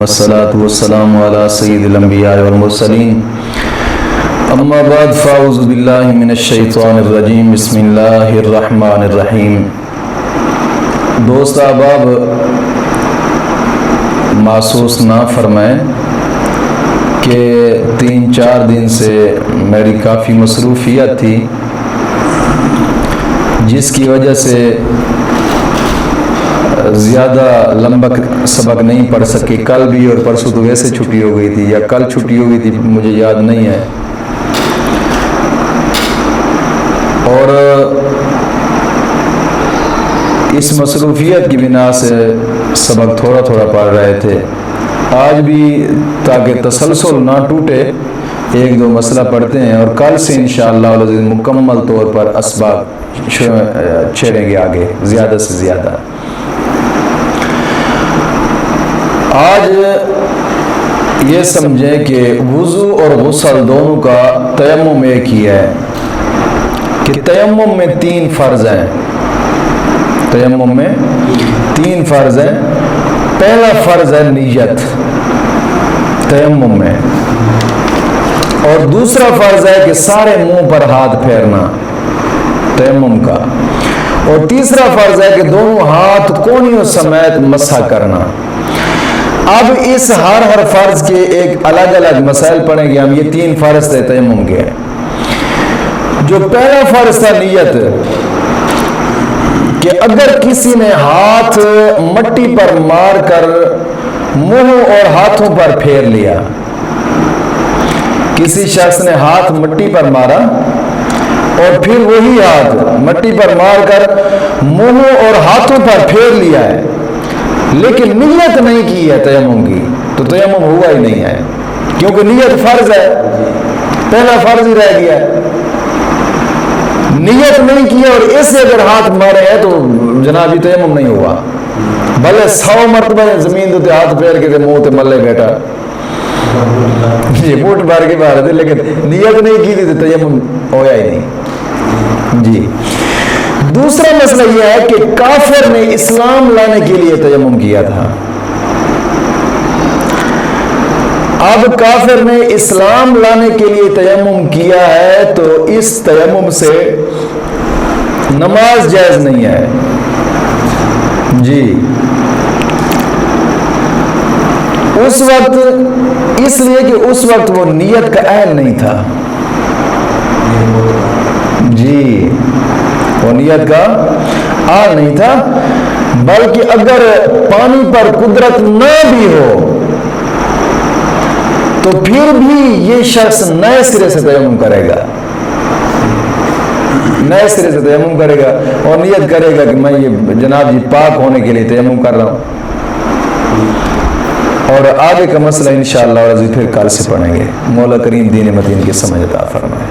والصلاة والسلام على سید الانبیاء والمرسلین اما بعد فاعوذ باللہ من الشیطان الرجیم بسم اللہ الرحمن الرحیم۔ دوست احباب، محسوس نہ فرمائیں کہ 3-4 دن سے میری کافی مصروفیت تھی، جس کی وجہ سے زیادہ لمبا سبق نہیں پڑھ سکے۔ کل بھی اور پرسوں تو ویسے چھٹی ہو گئی تھی، یا کل چھٹی ہو گئی تھی، مجھے یاد نہیں ہے، اور اس مصروفیت کی بنا سے سبق تھوڑا تھوڑا پڑھ رہے تھے۔ آج بھی تاکہ تسلسل نہ ٹوٹے 1-2 مسئلہ پڑھتے ہیں، اور کل سے انشاءاللہ مکمل طور پر اسباق چھیڑیں گے آگے زیادہ سے زیادہ۔ آج یہ سمجھیں کہ وضو اور غسل دونوں کا تیمم ایک ہی ہے، کہ تیمم میں 3 فرض ہیں۔ تیمم میں 3 فرض ہیں۔ پہلا فرض ہے نیت تیمم میں، اور دوسرا فرض ہے کہ سارے منہ پر ہاتھ پھیرنا تیمم کا، اور تیسرا فرض ہے کہ دونوں ہاتھ کونیوں سمیت مسح کرنا۔ اب اس ہر فرض کے ایک الگ الگ مسائل پڑھیں گے ہم۔ یہ 3 فرض تھے تیمم کے۔ جو پہلا فرض تھا نیت، کہ اگر کسی نے ہاتھ مٹی پر مار کر منہ اور ہاتھوں پر پھیر لیا، کسی شخص نے ہاتھ مٹی پر مارا اور پھر وہی ہاتھ مٹی پر مار کر منہ اور ہاتھوں پر پھیر لیا ہے، لیکن نیت نہیں کی ہے تیمم کی، تو تیمم ہوا ہی نہیں ہے، کیونکہ نیت فرض ہے، پہلا فرض ہی رہ گیا ہے۔ نیت نہیں کی اور اس سے اگر ہاتھ مارے ہیں تو جناب یہ تیمم نہیں ہوا، بھلے 100 مرتبہ زمین تو ہاتھ پھیر کے منہ تے ملے بیٹھا، یہ بوٹ مار کے باہر تھے، لیکن نیت نہیں کی تھی تو تیمم ہویا ہی نہیں جی۔ دوسرا مسئلہ یہ ہے کہ کافر نے اسلام لانے کے لیے تیمم کیا تھا۔ اب کافر نے اسلام لانے کے لیے تیمم کیا ہے تو اس تیمم سے نماز جائز نہیں ہے جی۔ اس وقت اس لیے کہ اس وقت وہ نیت کا اہل نہیں تھا جی، وہ نیت کا اہل نہیں تھا، بلکہ اگر پانی پر قدرت نہ بھی ہو تو پھر بھی یہ شخص نئے سرے سے تیمم کرے گا، نئے سرے سے تیمم کرے گا اور نیت کرے گا کہ میں یہ جناب جی پاک ہونے کے لیے تیمم کر رہا ہوں۔ اور آگے کا مسئلہ انشاءاللہ پھر کل سے پڑھیں گے۔ مولا کریم دین متین کی سمجھ عطا فرمائے۔